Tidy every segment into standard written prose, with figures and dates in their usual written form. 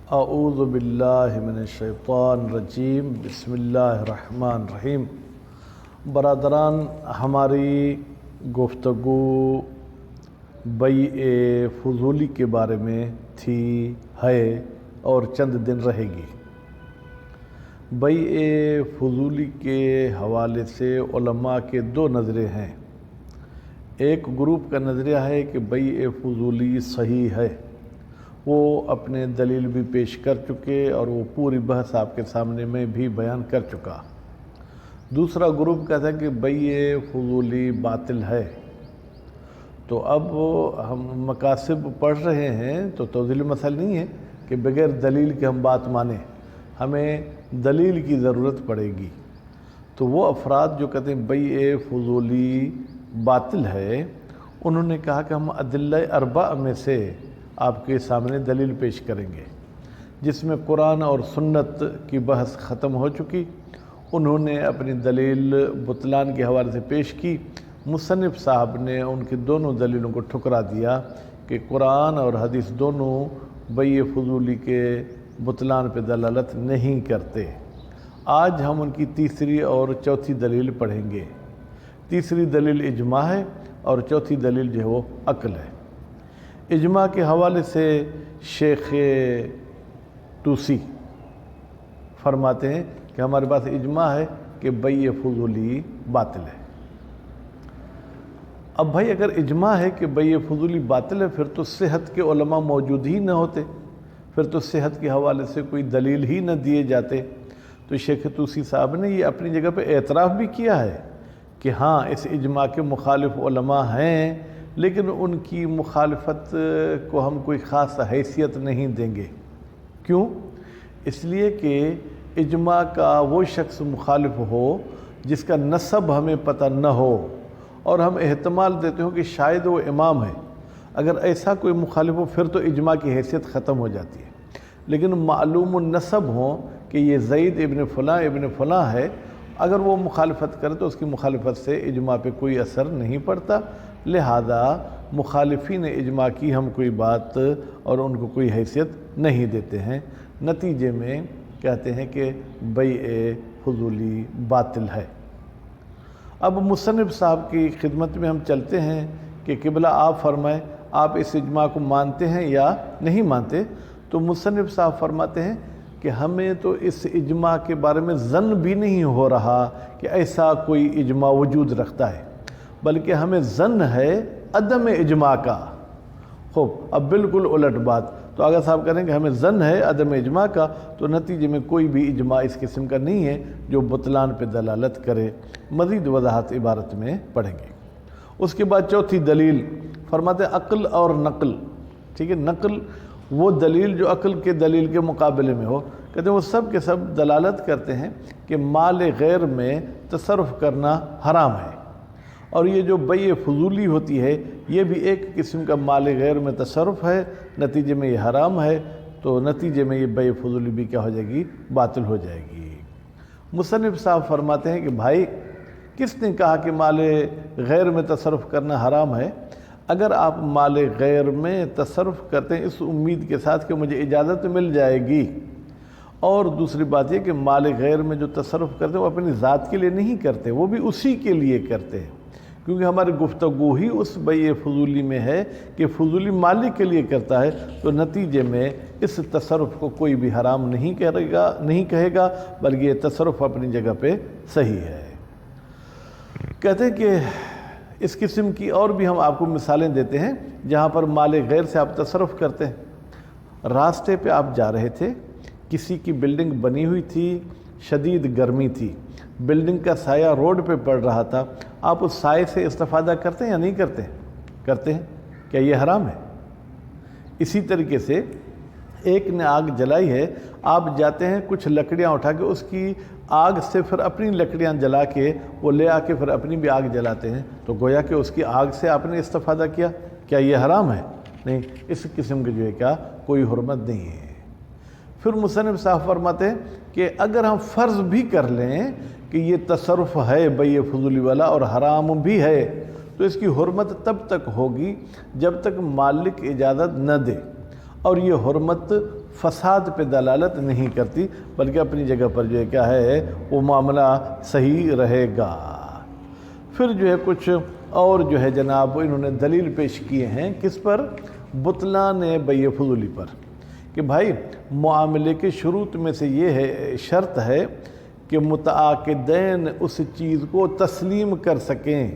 اعوذ باللہ من الشیطان الرجیم بسم اللہ الرحمن الرحیم۔ برادران، ہماری گفتگو بیع فضولی کے بارے میں تھی، ہے اور چند دن رہے گی۔ بیع فضولی کے حوالے سے علماء کے دو نظرے ہیں۔ ایک گروپ کا نظریہ ہے کہ بیع فضولی صحیح ہے، وہ اپنے دلیل بھی پیش کر چکے اور وہ پوری بحث آپ کے سامنے میں بھی بیان کر چکا۔ دوسرا گروپ کہتا ہے کہ بیع فضولی باطل ہے۔ تو اب ہم مقاصد پڑھ رہے ہیں تو توضیحی مسئلہ نہیں ہے کہ بغیر دلیل کے ہم بات مانیں، ہمیں دلیل کی ضرورت پڑے گی۔ تو وہ افراد جو کہتے ہیں بیع فضولی باطل ہے، انہوں نے کہا کہ ہم ادلہ اربعہ میں سے آپ کے سامنے دلیل پیش کریں گے، جس میں قرآن اور سنت کی بحث ختم ہو چکی۔ انہوں نے اپنی دلیل بطلان کے حوالے سے پیش کی۔ مصنف صاحب نے ان کی دونوں دلیلوں کو ٹھکرا دیا کہ قرآن اور حدیث دونوں بیع فضولی کے بطلان پہ دلالت نہیں کرتے۔ آج ہم ان کی تیسری اور چوتھی دلیل پڑھیں گے۔ تیسری دلیل اجماع ہے اور چوتھی دلیل جو ہے وہ عقل ہے۔ اجماع کے حوالے سے شیخ توسی فرماتے ہیں کہ ہمارے پاس اجماع ہے کہ بیع فضولی باطل ہے۔ اب بھائی اگر اجماع ہے کہ بیع فضولی باطل ہے، پھر تو صحت کے علماء موجود ہی نہ ہوتے، پھر تو صحت کے حوالے سے کوئی دلیل ہی نہ دیے جاتے۔ تو شیخ توسی صاحب نے یہ اپنی جگہ پہ اعتراف بھی کیا ہے کہ ہاں اس اجماع کے مخالف علماء ہیں، لیکن ان کی مخالفت کو ہم کوئی خاص حیثیت نہیں دیں گے۔ کیوں؟ اس لیے کہ اجماع کا وہ شخص مخالف ہو جس کا نسب ہمیں پتہ نہ ہو اور ہم احتمال دیتے ہوں کہ شاید وہ امام ہے۔ اگر ایسا کوئی مخالف ہو پھر تو اجماع کی حیثیت ختم ہو جاتی ہے۔ لیکن معلوم النسب ہوں کہ یہ زید ابن فلاں ہے، اگر وہ مخالفت کرے تو اس کی مخالفت سے اجماع پہ کوئی اثر نہیں پڑتا، لہذا مخالفین اجماع کی ہم کوئی بات اور ان کو کوئی حیثیت نہیں دیتے ہیں۔ نتیجے میں کہتے ہیں کہ بیع فضولی باطل ہے۔ اب مصنف صاحب کی خدمت میں ہم چلتے ہیں کہ قبلہ آپ فرمائیں، آپ اس اجماع کو مانتے ہیں یا نہیں مانتے؟ تو مصنف صاحب فرماتے ہیں کہ ہمیں تو اس اجماع کے بارے میں ظن بھی نہیں ہو رہا کہ ایسا کوئی اجماع وجود رکھتا ہے، بلکہ ہمیں ظن ہے عدم اجماع کا۔ خوب، اب بالکل الٹ بات۔ تو اگر صاحب کہیں کہ ہمیں ظن ہے عدم اجماع کا، تو نتیجے میں کوئی بھی اجماع اس قسم کا نہیں ہے جو بطلان پہ دلالت کرے۔ مزید وضاحت عبارت میں پڑھیں گے۔ اس کے بعد چوتھی دلیل فرماتے ہیں عقل اور نقل۔ ٹھیک ہے، نقل وہ دلیل جو عقل کے دلیل کے مقابلے میں ہو، کہتے ہیں وہ سب کے سب دلالت کرتے ہیں کہ مال غیر میں تصرف کرنا حرام ہے، اور یہ جو بیع فضولی ہوتی ہے یہ بھی ایک قسم کا مال غیر میں تصرف ہے، نتیجے میں یہ حرام ہے، تو نتیجے میں یہ بیع فضولی بھی کیا ہو جائے گی؟ باطل ہو جائے گی۔ مصنف صاحب فرماتے ہیں کہ بھائی کس نے کہا کہ مال غیر میں تصرف کرنا حرام ہے؟ اگر آپ مال غیر میں تصرف کرتے ہیں اس امید کے ساتھ کہ مجھے اجازت مل جائے گی، اور دوسری بات یہ کہ مال غیر میں جو تصرف کرتے ہیں وہ اپنی ذات کے لیے نہیں کرتے، وہ بھی اسی کے لیے کرتے ہیں، کیونکہ ہماری گفتگو ہی اس بیع فضولی میں ہے کہ فضولی مالک کے لیے کرتا ہے، تو نتیجے میں اس تصرف کو کوئی بھی حرام نہیں کہے گا، بلکہ یہ تصرف اپنی جگہ پہ صحیح ہے۔ کہتے ہیں کہ اس قسم کی اور بھی ہم آپ کو مثالیں دیتے ہیں جہاں پر مال غیر سے آپ تصرف کرتے ہیں۔ راستے پہ آپ جا رہے تھے، کسی کی بلڈنگ بنی ہوئی تھی، شدید گرمی تھی، بلڈنگ کا سایہ روڈ پہ پڑ رہا تھا، آپ اس سائے سے استفادہ کرتے ہیں یا نہیں کرتے؟ کرتے ہیں۔ کیا یہ حرام ہے؟ اسی طریقے سے ایک نے آگ جلائی ہے، آپ جاتے ہیں کچھ لکڑیاں اٹھا کے اس کی آگ سے پھر اپنی لکڑیاں جلا کے وہ لے آ کے پھر اپنی بھی آگ جلاتے ہیں، تو گویا کہ اس کی آگ سے آپ نے استفادہ کیا، کیا یہ حرام ہے؟ نہیں، اس قسم کی جو ہے کیا کوئی حرمت نہیں ہے۔ پھر مصنف صاحب فرماتے ہیں کہ اگر ہم فرض بھی کر لیں کہ یہ تصرف ہے بیع فضولی والا اور حرام بھی ہے، تو اس کی حرمت تب تک ہوگی جب تک مالک اجازت نہ دے، اور یہ حرمت فساد پہ دلالت نہیں کرتی، بلکہ اپنی جگہ پر جو ہے کیا ہے وہ معاملہ صحیح رہے گا۔ پھر جو ہے کچھ اور جو ہے جناب انہوں نے دلیل پیش کیے ہیں کس پر؟ بطلان بیع فضولی پر، کہ بھائی معاملے کے شروط میں سے یہ ہے، شرط ہے کہ متعاقدین اس چیز کو تسلیم کر سکیں،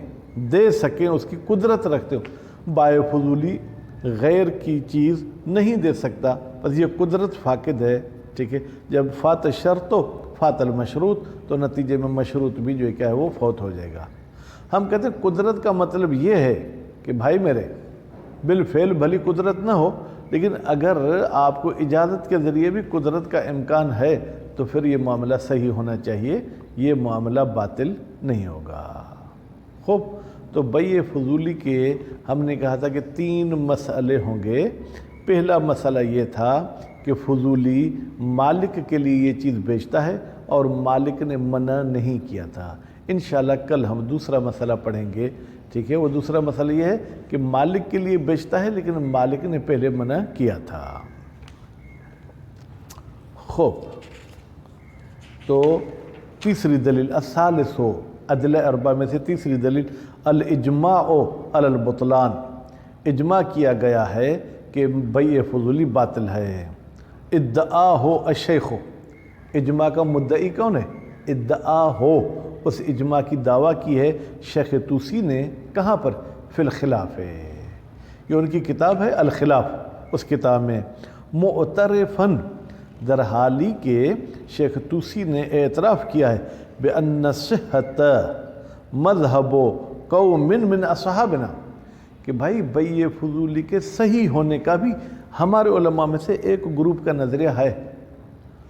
دے سکیں، اس کی قدرت رکھتے ہو۔ بائع فضولی غیر کی چیز نہیں دے سکتا، بس یہ قدرت فاقد ہے، ٹھیک ہے۔ جب فات الشرط فات المشروط، تو نتیجے میں مشروط بھی جو ہے کیا ہے وہ فوت ہو جائے گا۔ ہم کہتے ہیں قدرت کا مطلب یہ ہے کہ بھائی میرے بالفعل بھلی قدرت نہ ہو، لیکن اگر آپ کو اجازت کے ذریعے بھی قدرت کا امکان ہے تو پھر یہ معاملہ صحیح ہونا چاہیے، یہ معاملہ باطل نہیں ہوگا۔ خوب، تو بیع فضولی کے ہم نے کہا تھا کہ 3 مسئلے ہوں گے۔ پہلا مسئلہ یہ تھا کہ فضولی مالک کے لیے یہ چیز بیچتا ہے اور مالک نے منع نہیں کیا تھا۔ انشاءاللہ کل ہم دوسرا مسئلہ پڑھیں گے، ٹھیک ہے۔ وہ دوسرا مسئلہ یہ ہے کہ مالک کے لیے بیچتا ہے لیکن مالک نے پہلے منع کیا تھا۔ خوب، تو تیسری دلیل الثالث ادلہ اربع میں سے تیسری دلیل الاجماع علی البطلان، اجماع کیا گیا ہے کہ بیع فضولی باطل ہے۔ ادعا ہو الشیخ، اجماع کا مدعی کون ہے؟ ادعا ہو، اس اجماع کی دعویٰ کی ہے شیخ طوسی نے، کہاں پر؟ فی الخلاف، یہ ان کی کتاب ہے الخلاف، اس کتاب میں معترفاً، در حالی کہ شیخ طوسی نے اعتراف کیا ہے بأن صحت مذہب قوم من اصحابنا، کہ بھائی بیع فضولی کے صحیح ہونے کا بھی ہمارے علماء میں سے ایک گروپ کا نظریہ ہے،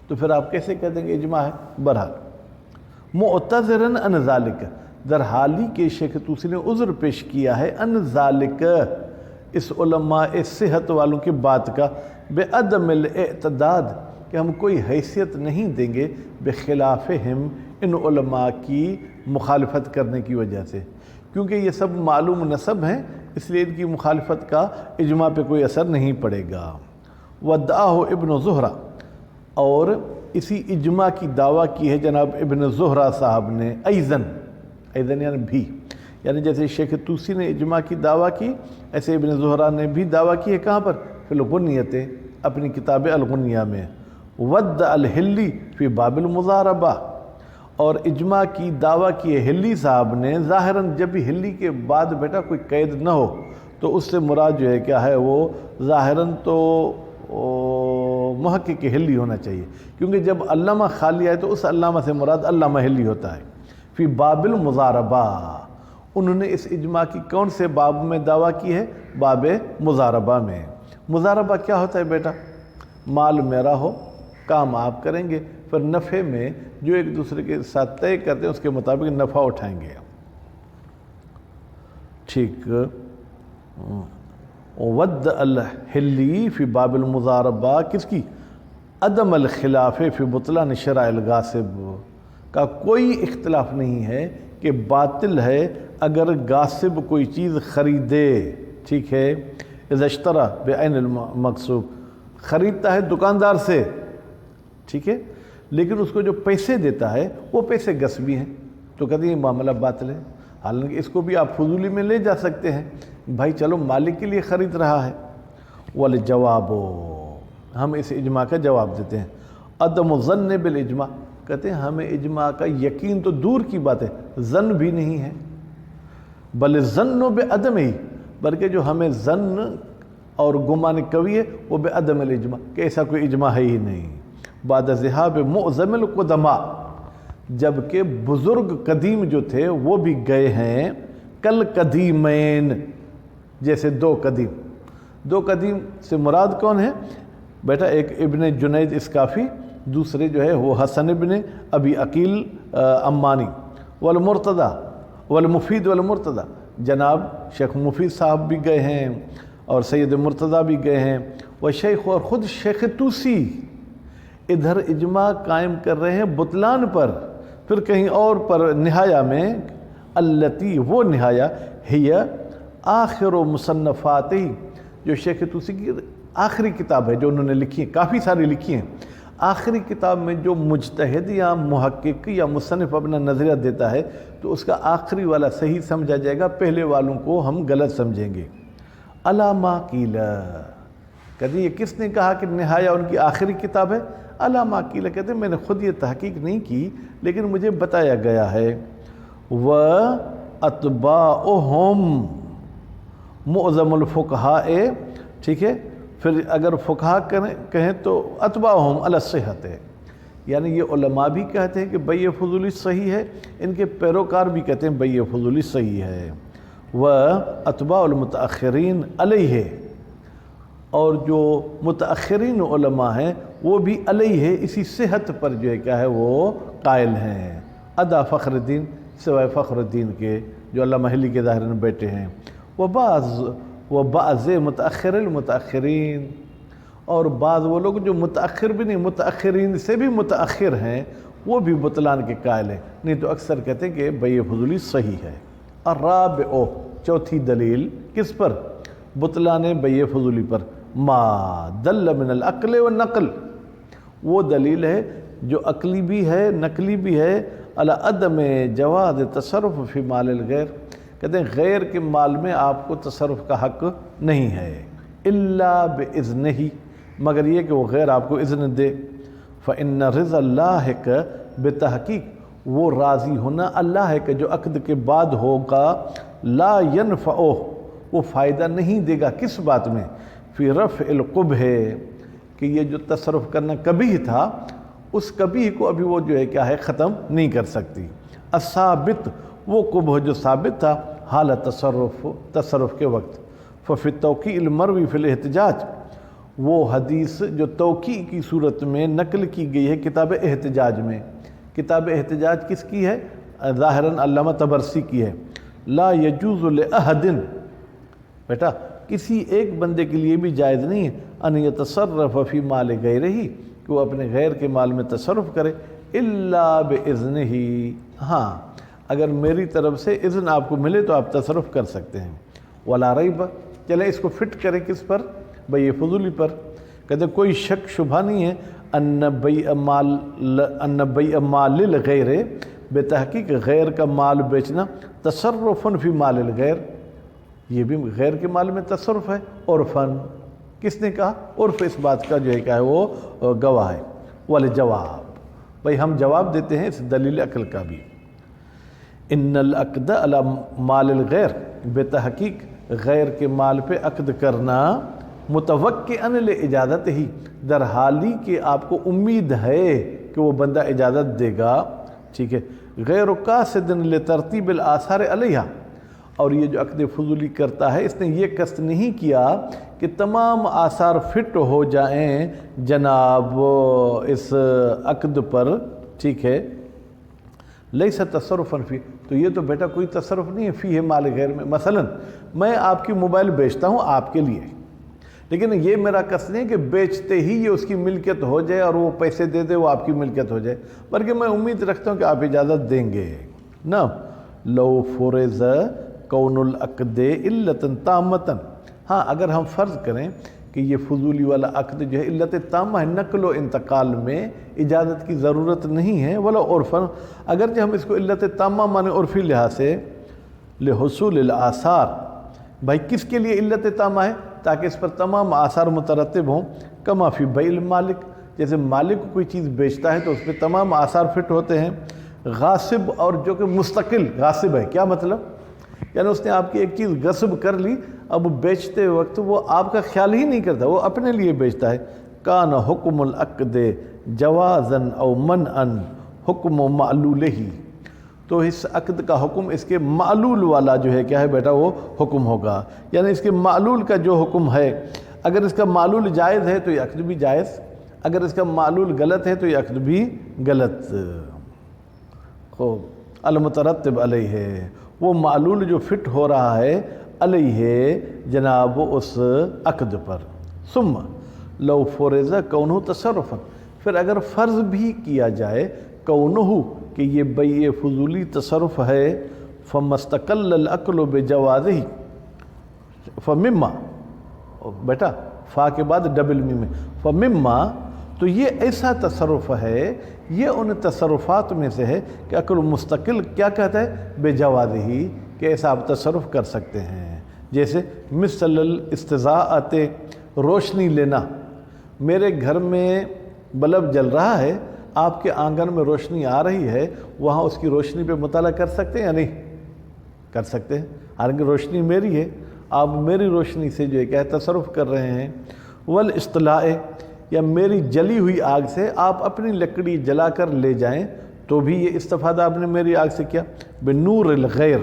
تو پھر آپ کیسے کہہ دیں گے اجماع ہے؟ بہرحال معتذراً عن ذالک، در حالی کہ شیخ طوسی نے عذر پیش کیا ہے عن ذالک، اس علماء صحت والوں کی بات کا، بعدم الاعتداد، کہ ہم کوئی حیثیت نہیں دیں گے بخلافہم، ان علماء کی مخالفت کرنے کی وجہ سے، کیونکہ یہ سب معلوم نسب ہیں، اس لیے ان کی مخالفت کا اجماع پہ کوئی اثر نہیں پڑے گا۔ ودعاہ ابن زہرہ، اور اسی اجماع کی دعویٰ کی ہے جناب ابن زہرہ صاحب نے، ایضاً یعنی بھی، یعنی جیسے شیخ طوسی نے اجماع کی دعویٰ کی، ایسے ابن زہرہ نے بھی دعویٰ کی ہے، کہاں پر؟ فی الغنیۃ، اپنی کتاب الغنیہ میں۔ ود الحلی فی باب المضاربہ، اور اجماع کی دعویٰ کی ہے ہلی صاحب نے، ظاہراً جب بھی ہلی کے بعد بیٹا کوئی قید نہ ہو تو اس سے مراد جو ہے کیا ہے وہ ظاہراً تو محقق ہلی ہونا چاہیے، کیونکہ جب علامہ خالی آئے تو اس علامہ سے مراد علامہ ہلی ہوتا ہے۔ فی باب المضاربہ، انہوں نے اس اجماع کی کون سے باب میں دعویٰ کی ہے؟ باب مضاربہ میں۔ مضاربہ کیا ہوتا ہے بیٹا؟ مال میرا ہو، کام آپ کریں گے، پھر نفع میں جو ایک دوسرے کے ساتھ طے کرتے ہیں اس کے مطابق نفع اٹھائیں گے، ٹھیک۔ ود الحلی فی باب المضاربہ، کس کی؟ عدم الخلاف فی بطلان شرع الغاصب، کا کوئی اختلاف نہیں ہے کہ باطل ہے اگر غاصب کوئی چیز خریدے، ٹھیک ہے۔ اذا اشترى بعین المغصوب، خریدتا ہے دکاندار سے، ٹھیک ہے، لیکن اس کو جو پیسے دیتا ہے وہ پیسے غصبی ہیں، تو کہتے ہیں یہ معاملہ باطل ہے۔ حالانکہ اس کو بھی آپ فضولی میں لے جا سکتے ہیں، بھائی چلو مالک کے لیے خرید رہا ہے۔ والجواب، ہم اس اجماع کا جواب دیتے ہیں، عدم الظن بالاجماع، کہتے ہیں ہمیں اجماع کا یقین تو دور کی بات ہے، ظن بھی نہیں ہے، بل الظن بعدم ہی، بلکہ جو ہمیں ظن اور گمان قوی ہے وہ بعدم الاجماع، کہ ایسا کوئی اجماع ہے ہی نہیں۔ بعد ذہاب معظم القدماء، جبکہ بزرگ قدیم جو تھے وہ بھی گئے ہیں، کل قدیمین، جیسے دو قدیم سے مراد کون ہے بیٹا؟ ایک ابن جنید اسکافی، دوسرے جو ہے وہ حسن ابن ابی عقیل عمانی، والمفید والمرتضی، جناب شیخ مفید صاحب بھی گئے ہیں اور سید مرتضی بھی گئے ہیں، شیخ، اور خود شیخ طوسی ادھر اجماع قائم کر رہے ہیں بطلان پر۔ پھر کہیں اور پر نہایہ میں، التی، وہ نہایہ، ہی آخر مصنفاتی، جو شیخ طوسی کی آخری کتاب ہے جو انہوں نے لکھی ہے، کافی ساری لکھی ہیں، آخری کتاب میں جو مجتہد یا محقق یا مصنف اپنا نظریہ دیتا ہے تو اس کا آخری والا صحیح سمجھا جائے گا، پہلے والوں کو ہم غلط سمجھیں گے۔ علامہ قیلہ، کہتے ہیں یہ کس نے کہا کہ نہایہ ان کی آخری کتاب ہے؟ علامہ قیلہ کہتے ہیں میں نے خود یہ تحقیق نہیں کی لیکن مجھے بتایا گیا ہے۔ وَأَتْبَاؤُهُمْ معظم الفقہاء، ٹھیک ہے، پھر اگر فقہا کہیں تو اتباعہم علی الصحت ہے، یعنی یہ علماء بھی کہتے ہیں کہ بھئی یہ فضولی صحیح ہے، ان کے پیروکار بھی کہتے ہیں بھئی یہ فضولی صحیح ہے۔ وَأَتْبَاعُ الْمُتَأَخِّرِينَ علیہ، اور جو متأخرین علماء ہیں وہ بھی علیہ ہے، اسی صحت پر جو ہے کیا ہے وہ قائل ہیں، ادا فخر الدین، سوائے فخر الدین کے جو علامہ حلی کے ظاہر میں بیٹے ہیں۔ وبعض متأخر المتأخرین، اور بعض وہ لوگ جو متأخر بھی نہیں، متأخرین سے بھی متأخر ہیں، وہ بھی بطلان کے قائل ہیں، نہیں تو اکثر کہتے ہیں کہ بھئی یہ فضولی صحیح ہے۔ الرابع، چوتھی دلیل کس پر؟ بطلان بھئی یہ فضولی پر، ما دل من العقل والنقل، وہ دلیل ہے جو عقلی بھی ہے نقلی بھی ہے، علی عدم جواز تصرف فی مال الغیر، کہتے ہیں غیر کے مال میں آپ کو تصرف کا حق نہیں ہے، الا باذنہ، مگر یہ کہ وہ غیر آپ کو اذن دے۔ فإن رضا اللہ کا بتحقیق، وہ راضی ہونا اللہ ہے کہ جو عقد کے بعد ہوگا، لا ینفعہ، وہ فائدہ نہیں دے گا، کس بات میں؟ فی رفع القبح، کہ یہ جو تصرف کرنا کبیح تھا اس کبیح کو ابھی وہ جو ہے کیا ہے ختم نہیں کر سکتی۔ الثابت، وہ قبح جو ثابت تھا حالت تصرف کے وقت۔ ففی التوقیع المروی فی الاحتجاج، وہ حدیث جو توقیع کی صورت میں نقل کی گئی ہے کتاب احتجاج میں، کتاب احتجاج کس کی ہے؟ ظاہراً علامہ طبرسی کی ہے۔ لا یجوز لأحد، بیٹا کسی ایک بندے کے لیے بھی جائز نہیں ہے ان یتصرف فی مال غیرہ، کہ وہ اپنے غیر کے مال میں تصرف کرے، الا باذنہ، ہاں اگر میری طرف سے اذن آپ کو ملے تو آپ تصرف کر سکتے ہیں۔ ولا ریب، چلیں اس کو فٹ کریں کس پر؟ بھئی فضولی پر، کہتے ہیں کوئی شک شبہ نہیں ہے ان بیع مال الغیر، بے تحقیق غیر کا مال بیچنا، تصرف فی مال الغیر، یہ بھی غیر کے مال میں تصرف ہے، عرفاً، کس نے کہا؟ عرف اس بات کا جو ہے کیا ہے وہ گواہ ہے۔ والجواب، بھئی ہم جواب دیتے ہیں اس دلیل عقل کا بھی۔ ان العقد علی مال الغیر، بے تحقیق غیر کے مال پہ عقد کرنا، متوقعاً اجازت ہی، در حالی کہ آپ کو امید ہے کہ وہ بندہ اجازت دے گا، ٹھیک ہے، غیر قاصد لترتیب الآثار علیہ، اور یہ جو عقد فضولی کرتا ہے اس نے یہ قصد نہیں کیا کہ تمام آثار فٹ ہو جائیں جناب اس عقد پر، ٹھیک ہے، لیس تصرفاً فی، تو یہ تو بیٹا کوئی تصرف نہیں ہے فی ہے مال غیر میں۔ مثلا میں آپ کی موبائل بیچتا ہوں آپ کے لیے، لیکن یہ میرا قصد نہیں کہ بیچتے ہی یہ اس کی ملکیت ہو جائے اور وہ پیسے دے دے وہ آپ کی ملکیت ہو جائے، بلکہ میں امید رکھتا ہوں کہ آپ اجازت دیں گے نا۔ لو فرض کون العقد علت تامۃ، ہاں اگر ہم فرض کریں کہ یہ فضولی والا عقد جو ہے علت تامہ ہے، نقل و انتقال میں اجازت کی ضرورت نہیں ہے، ولا عرفاً، اگرچہ ہم اس کو علت تامہ مانے عرفی لحاظ سے، لحصول الآثار، بھائی کس کے لیے علت تامہ ہے؟ تاکہ اس پر تمام آثار مترتب ہوں، کما فی بیع المالک، جیسے مالک کو کوئی چیز بیچتا ہے تو اس پہ تمام آثار فٹ ہوتے ہیں۔ غاصب، اور جو کہ مستقل غاصب ہے، کیا مطلب؟ یعنی اس نے آپ کی ایک چیز غصب کر لی، اب بیچتے وقت وہ آپ کا خیال ہی نہیں کرتا، وہ اپنے لیے بیچتا ہے۔ کان حکم العقد جوازاً او منعاً حکم معلولہ، تو اس عقد کا حکم اس کے معلول والا جو ہے کیا ہے بیٹا وہ حکم ہوگا، یعنی اس کے معلول کا جو حکم ہے، اگر اس کا معلول جائز ہے تو یہ عقد بھی جائز، اگر اس کا معلول غلط ہے تو یہ عقد بھی غلط۔ خوب، المترتب علیہ ہے، وہ معلول جو فٹ ہو رہا ہے علیہ جناب اس عقد پر۔ ثم لو فرض کونہ تصرفا، پھر اگر فرض بھی کیا جائے کونہ کہ یہ بیع فضولی تصرف ہے، فمستقل العقل بجوازہ، فمما، بیٹا فا کے بعد ڈبل میم ہے، فمما، تو یہ ایسا تصرف ہے، یہ ان تصرفات میں سے ہے کہ عقل مستقل کیا کہتا ہے، بے جواز ہی، کہ ایسا آپ تصرف کر سکتے ہیں۔ جیسے مثل الاستضاءۃ، روشنی لینا، میرے گھر میں بلب جل رہا ہے، آپ کے آنگن میں روشنی آ رہی ہے، وہاں اس کی روشنی پہ مطالعہ کر سکتے ہیں یا نہیں کر سکتے ہیں؟ حالانکہ روشنی میری ہے، آپ میری روشنی سے جو ہے کیا تصرف کر رہے ہیں۔ والاصطلاء، یا میری جلی ہوئی آگ سے آپ اپنی لکڑی جلا کر لے جائیں تو بھی یہ استفادہ آپ نے میری آگ سے کیا۔ بنور الغیر،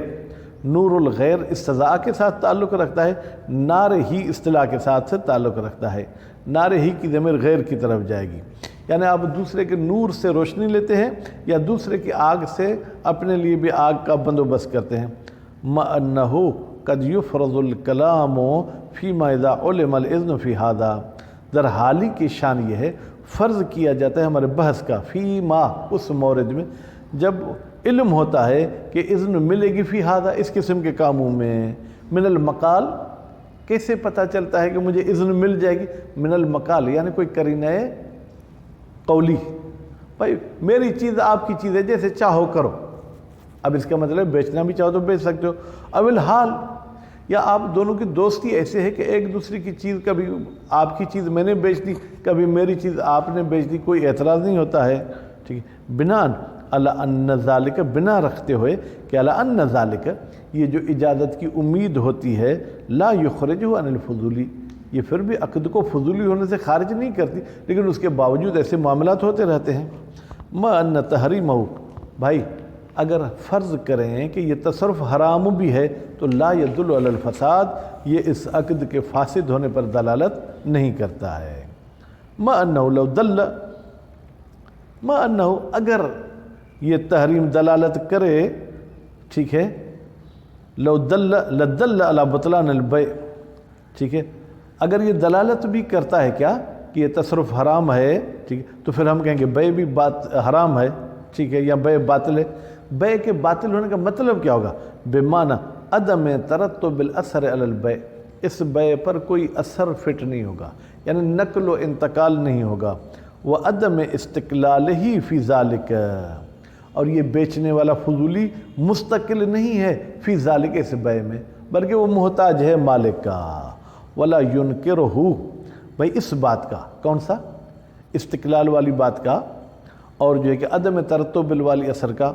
نور الغیر استضاء کے ساتھ تعلق رکھتا ہے، نار ہی اصطلاح کے ساتھ سے تعلق رکھتا ہے، نار ہی کی ضمیر غیر کی طرف جائے گی، یعنی آپ دوسرے کے نور سے روشنی لیتے ہیں یا دوسرے کی آگ سے اپنے لیے بھی آگ کا بندوبست کرتے ہیں۔ ما انہو قد یفرض الکلام فیما اذا علم الاذن فی ھذا، در حالی کی شان یہ ہے، فرض کیا جاتا ہے ہمارے بحث کا، فیما، اس مورد میں جب علم ہوتا ہے کہ اذن ملے گی فی ھذا، اس قسم کے کاموں میں۔ من المقال، کیسے پتہ چلتا ہے کہ مجھے اذن مل جائے گی؟ من المقال، یعنی کوئی قرینہ قولی، بھائی میری چیز آپ کی چیز ہے، جیسے چاہو کرو، اب اس کا مطلب بیچنا بھی چاہو تو بیچ سکتے ہو۔ اب الحال، یا آپ دونوں کی دوستی ایسے ہے کہ ایک دوسرے کی چیز، کبھی آپ کی چیز میں نے بیچ دی، کبھی میری چیز آپ نے بیچ دی، کوئی اعتراض نہیں ہوتا ہے، ٹھیک ہے۔ بنان علی ان ذالک، بنا رکھتے ہوئے کہ علی ان ذالک، یہ جو اجازت کی امید ہوتی ہے، لا یخرجہ عن الفضولی، یہ پھر بھی عقد کو فضولی ہونے سے خارج نہیں کرتی، لیکن اس کے باوجود ایسے معاملات ہوتے رہتے ہیں۔ ما ان تحریمہ، بھائی اگر فرض کریں کہ یہ تصرف حرام بھی ہے تو لا یدل علی الفساد، یہ اس عقد کے فاسد ہونے پر دلالت نہیں کرتا ہے۔ ما انہ لو دل، ما انہ، اگر یہ تحریم دلالت کرے، ٹھیک ہے، لو دل لدل علی بطلان البیع، ٹھیک ہے، اگر یہ دلالت بھی کرتا ہے کیا کہ یہ تصرف حرام ہے، ٹھیک ہے، تو پھر ہم کہیں گے بیع بھی حرام ہے، ٹھیک ہے، یا بیع باطل ہے۔ بیع کے باطل ہونے کا مطلب کیا ہوگا؟ بمعنی عدم ترتب الاثر علی البیع، اس بیع پر کوئی اثر فٹ نہیں ہوگا، یعنی نقل و انتقال نہیں ہوگا۔ وعدم استقلالہ فی ذالک، اور یہ بیچنے والا فضولی مستقل نہیں ہے فی ذالک، اس بیع میں، بلکہ وہ محتاج ہے مالک کا۔ ولا ینکرہ، بھائی اس بات کا، کون سا؟ استقلال والی بات کا، اور جو ہے کہ عدم ترتب والی اثر کا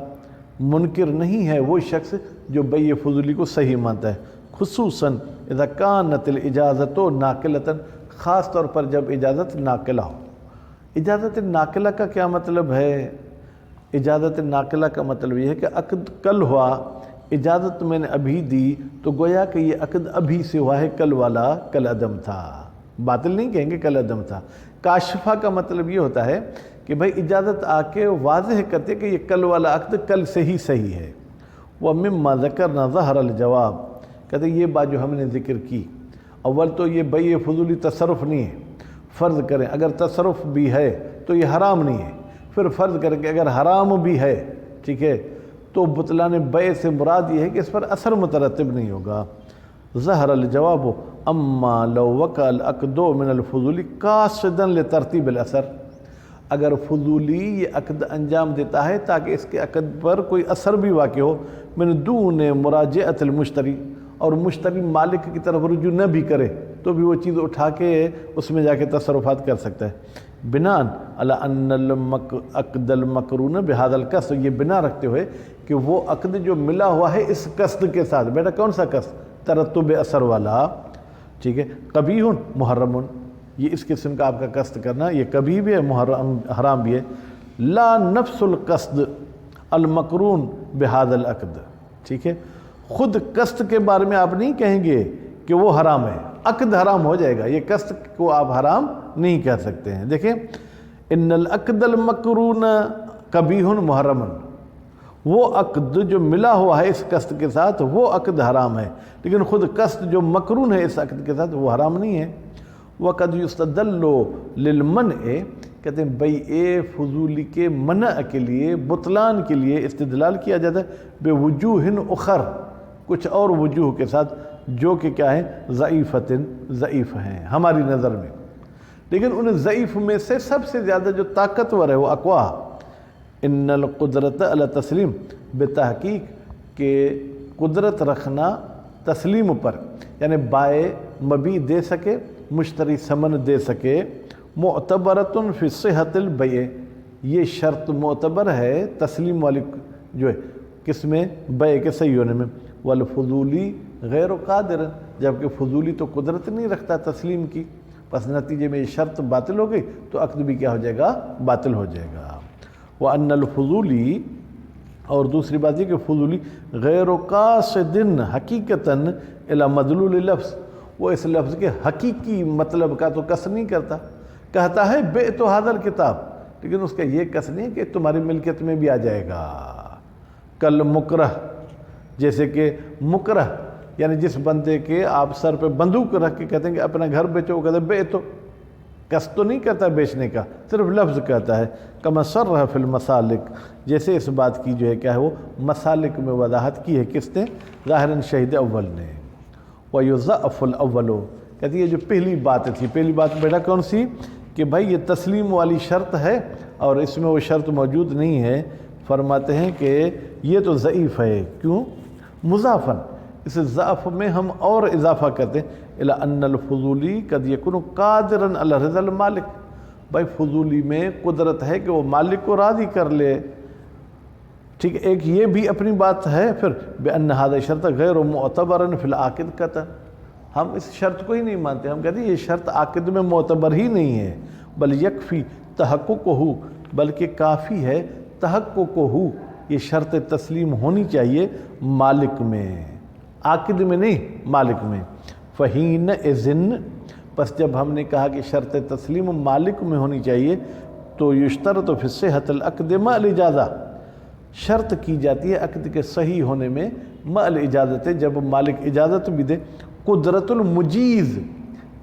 منکر نہیں ہے وہ شخص جو بیع فضولی کو صحیح مانتا ہے، خصوصاً اذا کانت الاجازت ناقلۃ، خاص طور پر جب اجازت ناقلہ ہو۔ اجازت ناقلہ کا کیا مطلب ہے؟ اجازت ناقلہ کا مطلب یہ ہے کہ عقد کل ہوا، اجازت میں نے ابھی دی، تو گویا کہ یہ عقد ابھی سے ہوا ہے، کل والا کل عدم تھا، باطل نہیں کہیں گے، کل عدم تھا۔ کاشفہ کا مطلب یہ ہوتا ہے کہ بھائی اجازت آ کے واضح کرتے کہ یہ کل والا عقد کل سے ہی صحیح ہے۔ وَمِمَّا ذَكَرْنَا ظَهَرَ الْجَوَابِ، کہتے ہیں یہ بات جو ہم نے ذکر کی، اول تو یہ بیع فضولی تصرف نہیں ہے، فرض کریں اگر تصرف بھی ہے تو یہ حرام نہیں ہے، پھر فرض کریں کہ اگر حرام بھی ہے، ٹھیک ہے، تو بطلان بیع سے مراد یہ ہے کہ اس پر اثر مترتب نہیں ہوگا۔ ظہر الجواب اما لو وقع العقد من الفضولی قاصدا لترتیب الاثر، اگر فضولی یہ عقد انجام دیتا ہے تاکہ اس کے عقد پر کوئی اثر بھی واقع ہو، من دون مراجعۃ المشتری، اور مشتری مالک کی طرف رجوع نہ بھی کرے تو بھی وہ چیز اٹھا کے اس میں جا کے تصرفات کر سکتا ہے۔ بنان علی ان العقد المقرون بہذا القصد، یہ بنا رکھتے ہوئے کہ وہ عقد جو ملا ہوا ہے اس قصد کے ساتھ، بیٹا کون سا قصد؟ ترتب اثر والا، ٹھیک ہے، قبیح محرم، یہ اس قسم کا آپ کا قصد کرنا یہ کبھی بھی ہے، محرم حرام بھی ہے۔ لا نفس القصد المقرون بہذا العقد، ٹھیک ہے، خود قصد کے بارے میں آپ نہیں کہیں گے کہ وہ حرام ہے، عقد حرام ہو جائے گا، یہ قصد کو آپ حرام نہیں کہہ سکتے ہیں۔ دیکھیں ان العقد المقرون قبیح محرم، وہ عقد جو ملا ہوا ہے اس قصد کے ساتھ وہ عقد حرام ہے، لیکن خود قصد جو مقرون ہے اس عقد کے ساتھ وہ حرام نہیں ہے۔ وَقَدْ يُسْتَدَلُّ لِلْمَنْعِ، کہتے ہیں بیع فضولی کے منع کے لیے، بطلان کے لیے استدلال کیا جاتا ہے بے وجوہ اخر، کچھ اور وجوہ کے ساتھ، جو کہ کیا ہے ضعیفتن ضعیف ہیں ہماری نظر میں، لیکن ان ضعیف میں سے سب سے زیادہ جو طاقتور ہے وہ اقوا۔ ان القدرت علی تسلیم، بتحقیق کہ قدرت رکھنا تسلیم پر، یعنی بائع مبیع دے سکے، مشتری ثمن دے سکے، معتبرۃ فی صحت البیع، یہ شرط معتبر ہے تسلیم والی جو ہے کس میں، بیع کے صحیح ہونے میں۔ والفضولی غیر قادر، جبکہ فضولی تو قدرت نہیں رکھتا تسلیم کی، پس نتیجے میں یہ شرط باطل ہو گئی تو عقد بھی کیا ہو جائے گا، باطل ہو جائے گا۔ وَأَنَّ الْفُضُولِ، اور دوسری بات یہ کہ فضولی غیر قاصد حقیقتاً الی مدلول لفظ، وہ اس لفظ کے حقیقی مطلب کا تو قصد نہیں کرتا، کہتا ہے بعت ھذا الکتاب، لیکن اس کا یہ قصد نہیں کہ تمہاری ملکیت میں بھی آ جائے گا۔ کل مکرہ، جیسے کہ مکرہ یعنی جس بندے کے آپ سر پہ بندوق رکھ کے کہتے ہیں کہ اپنا گھر بیچو، وہ کہتے ہیں بیعتو، قصد تو نہیں کرتا بیچنے کا، صرف لفظ کہتا ہے۔ کما صرح فی المسالک، جیسے اس بات کی جو ہے کیا ہے وہ مسالک میں وضاحت کی ہے کس نے، ظاہراً شہید اول نے۔ وَيُضَعَّفُ الْأَوَّلُ، کہتی ہے جو پہلی بات تھی، پہلی بات بیٹا کون سی، کہ بھائی یہ تسلیم والی شرط ہے اور اس میں وہ شرط موجود نہیں ہے، فرماتے ہیں کہ یہ تو ضعیف ہے، کیوں، مضافاً، اس ضعف میں ہم اور اضافہ کرتے ہیں، الی ان الفضولی قد یکون قادراً علی رضا المالک، بھائی فضولی میں قدرت ہے کہ وہ مالک کو راضی کر لے، ٹھیک ہے، ایک یہ بھی اپنی بات ہے۔ پھر بأن ھذا شرط غیر معتبر فی العاقد قطعا، ہم اس شرط کو ہی نہیں مانتے، ہم کہتے ہیں یہ شرط عاقد میں معتبر ہی نہیں ہے، بل یکفی تحققہ، بلکہ کافی ہے تحققہ، یہ شرط تسلیم ہونی چاہیے مالک میں، عاقد میں نہیں، مالک میں۔ فحینئذ، پس جب ہم نے کہا کہ شرط تسلیم مالک میں ہونی چاہیے تو یشترط فی صحت العقد مع الاجازہ، شرط کی جاتی ہے عقد کے صحیح ہونے میں مع الاجازت، جب مالک اجازت بھی دے، قدرت المجیز،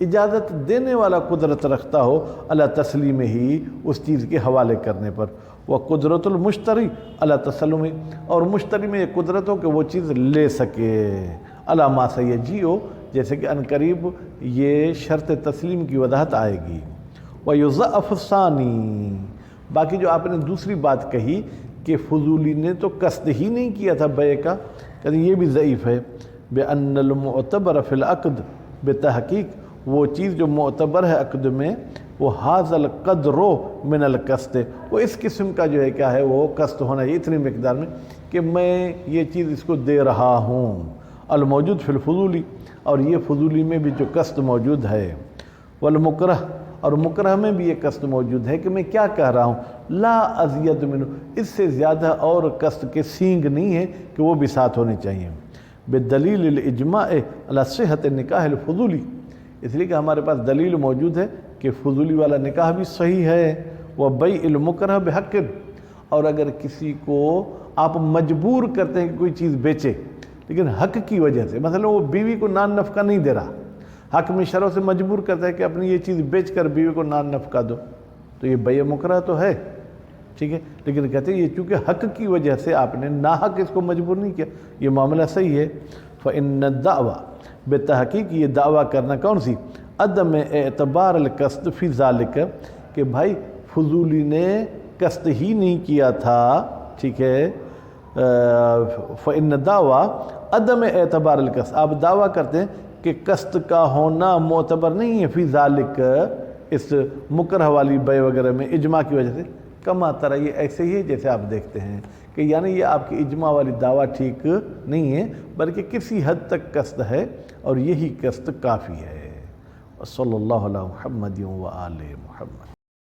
اجازت دینے والا قدرت رکھتا ہو علی تسلیم ہی، اس چیز کے حوالے کرنے پر، وہ قدرت المشتری علی تسلم، اور مشتری میں یہ قدرت ہو کہ وہ چیز لے سکے، علی ما سیجیء، جیسے کہ عنقریب یہ شرط تسلیم کی وضاحت آئے گی۔ وَيُضَعَّفُ الثَّانِي، باقی جو آپ نے دوسری بات کہی کہ فضولی نے تو قصد ہی نہیں کیا تھا بیع کا، کہتے ہیں یہ بھی ضعیف ہے۔ بِأَنَّ الْمُعْتَبَرَ فِي الْعَقْدِ، بتحقیق وہ چیز جو معتبر ہے عقد میں، وہ ھذا القدر من القصد، وہ اس قسم کا جو ہے کیا ہے وہ قصد ہونا ہے، اتنی مقدار میں کہ میں یہ چیز اس کو دے رہا ہوں، الموجود فی الفضولی، اور یہ فضولی میں بھی جو قصد موجود ہے، والمکرہ، اور مکرہ میں بھی یہ قصد موجود ہے کہ میں کیا کہہ رہا ہوں، لا ازید منہ، اس سے زیادہ اور قصد کے سینگ نہیں ہے کہ وہ بھی ساتھ ہونے چاہیے۔ بدلیل الاجماع علی صحت نکاح الفضولی، اس لیے کہ ہمارے پاس دلیل موجود ہے کہ فضولی والا نکاح بھی صحیح ہے، وبیع المکرہ بحق، اور اگر کسی کو آپ مجبور کرتے ہیں کہ کوئی چیز بیچے لیکن حق کی وجہ سے، مثلا وہ بیوی کو نان نفقہ نہیں دے رہا، حق میں شرع سے مجبور کرتا ہے کہ اپنی یہ چیز بیچ کر بیوی کو نان نفقہ دو، تو یہ بیع مکرہ تو ہے، ٹھیک ہے، لیکن کہتے ہیں یہ چونکہ حق کی وجہ سے آپ نے ناحق اس کو مجبور نہیں کیا، یہ معاملہ صحیح ہے۔ فإن الدعویٰ، بتحقیق یہ دعویٰ کرنا کون سی، عدم اعتبار القصد فی ذالک، کہ بھائی فضولی نے قصد ہی نہیں کیا تھا، ٹھیک ہے، فإن الدعویٰ عدم اعتبار القصد، آپ دعویٰ کرتے ہیں کہ قصد کا ہونا معتبر نہیں ہے فی ذالک، اس مکرہ والی بیع وغیرہ میں اجماع کی وجہ سے، کما ترى، یہ ایسے ہی ہے جیسے آپ دیکھتے ہیں کہ یعنی یہ آپ کی اجماع والی دعویٰ ٹھیک نہیں ہے، بلکہ کسی حد تک قصد ہے اور یہی قصد کافی ہے۔ صلی اللہ علیہ محمد و آل محمد۔